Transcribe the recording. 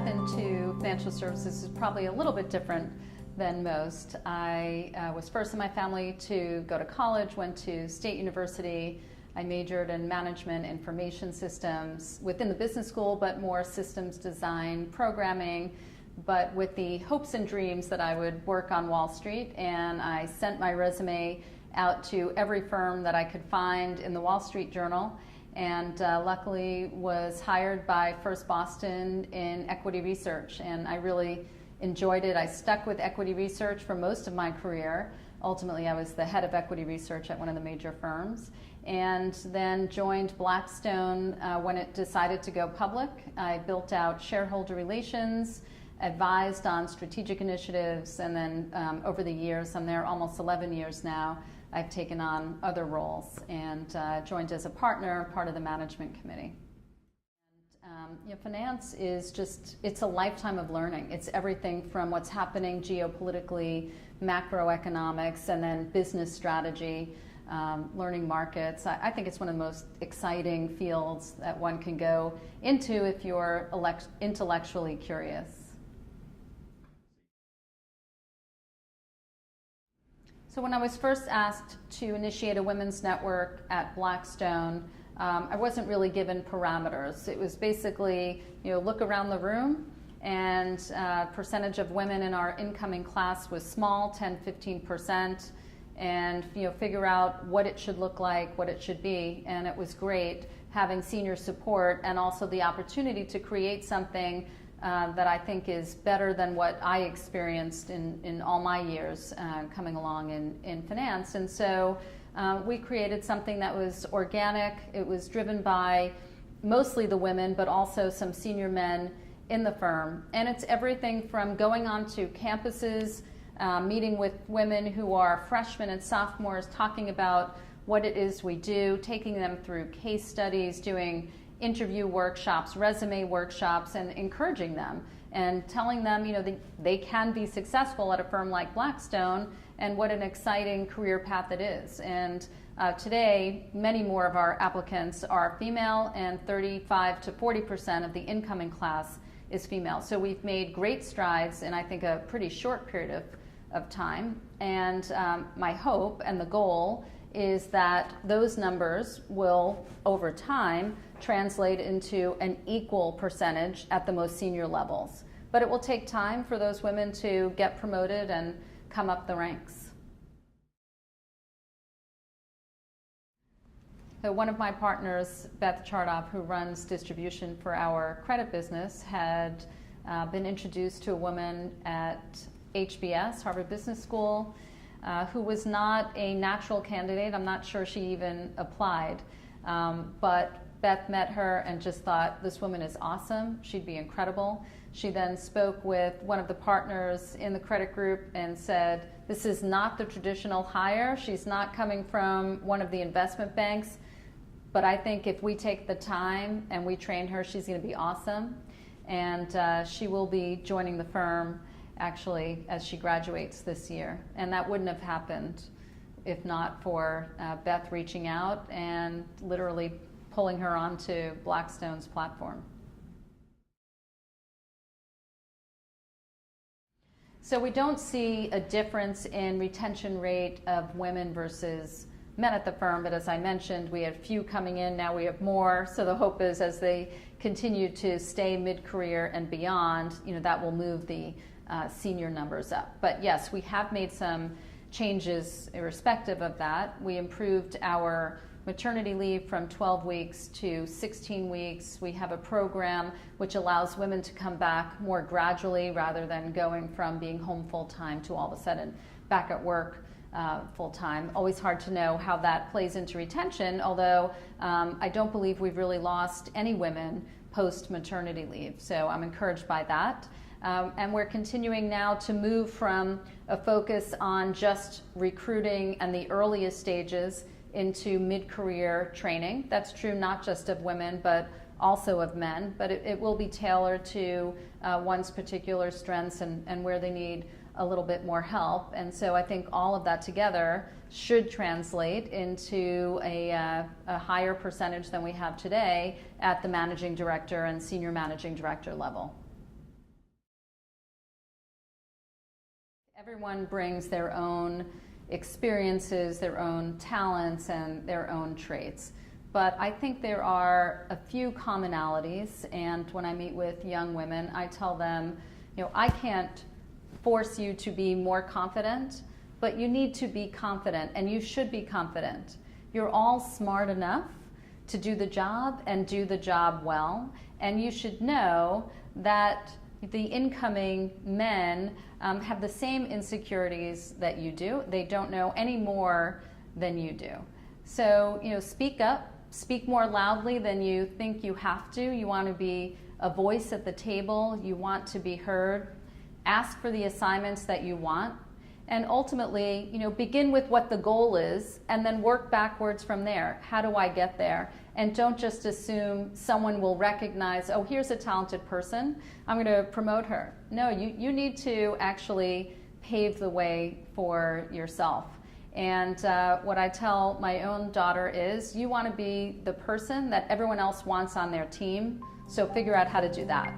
path into financial services is probably a little bit different than most. I was first in my family to go to college, went to State University. I majored in management information systems within the business school, but more systems design, programming, but with the hopes and dreams that I would work on Wall Street. And I sent my resume out to every firm that I could find in the Wall Street Journal, and luckily was hired by First Boston in equity research, and I really enjoyed it. I stuck with equity research for most of my career. Ultimately, I was the head of equity research at one of the major firms, and then joined Blackstone when it decided to go public. I built out shareholder relations, advised on strategic initiatives, and then over the years, I'm there almost 11 years now, I've taken on other roles and joined as a partner, part of the management committee. And, finance is just, it's a lifetime of learning. It's everything from what's happening geopolitically, macroeconomics, and then business strategy, learning markets. I think it's one of the most exciting fields that one can go into if you're intellectually curious. So when I was first asked to initiate a women's network at Blackstone, I wasn't really given parameters. It was basically, look around the room, and percentage of women in our incoming class was small, 10-15%, and figure out what it should look like, what it should be. And it was great having senior support and also the opportunity to create something that I think is better than what I experienced in all my years coming along in finance. And so we created something that was organic. It was driven by mostly the women, but also some senior men in the firm. And it's everything from going onto campuses, meeting with women who are freshmen and sophomores, talking about what it is we do, taking them through case studies, doing interview workshops, resume workshops, and encouraging them and telling them, they can be successful at a firm like Blackstone, and what an exciting career path it is. And today, many more of our applicants are female, and 35 to 40% of the incoming class is female. So we've made great strides in, I think, a pretty short period of time. And my hope and the goal is that those numbers will, over time, translate into an equal percentage at the most senior levels. But it will take time for those women to get promoted and come up the ranks. So one of my partners, Beth Chardoff, who runs distribution for our credit business, had been introduced to a woman at HBS, Harvard Business School, who was not a natural candidate. I'm not sure she even applied, but Beth met her and just thought, this woman is awesome, she'd be incredible. She then spoke with one of the partners in the credit group and said, this is not the traditional hire, she's not coming from one of the investment banks, but I think if we take the time and we train her, she's going to be awesome. And she will be joining the firm actually as she graduates this year. And that wouldn't have happened if not for Beth reaching out and literally pulling her onto Blackstone's platform. So we don't see a difference in retention rate of women versus men at the firm, but as I mentioned, we had few coming in, now we have more. So the hope is as they continue to stay mid-career and beyond, that will move the senior numbers up. But yes, we have made some changes irrespective of that. We improved our maternity leave from 12 weeks to 16 weeks. We have a program which allows women to come back more gradually rather than going from being home full-time to all of a sudden back at work full-time. Always hard to know how that plays into retention, although I don't believe we've really lost any women post-maternity leave. So I'm encouraged by that. And we're continuing now to move from a focus on just recruiting and the earliest stages into mid-career training. That's true not just of women, but also of men, but it will be tailored to one's particular strengths and where they need a little bit more help. And so I think all of that together should translate into a higher percentage than we have today at the managing director and senior managing director level. Everyone brings their own experiences, their own talents, and their own traits. But I think there are a few commonalities, and when I meet with young women, I tell them, I can't force you to be more confident, but you need to be confident, and you should be confident. You're all smart enough to do the job and do the job well, and you should know that the incoming men have the same insecurities that you do. They don't know any more than you do. So, speak up, speak more loudly than you think you have to. You want to be a voice at the table. You want to be heard. Ask for the assignments that you want. And ultimately, begin with what the goal is and then work backwards from there. How do I get there? And don't just assume someone will recognize, oh, here's a talented person, I'm going to promote her. No, you need to actually pave the way for yourself. And what I tell my own daughter is, you want to be the person that everyone else wants on their team, so figure out how to do that.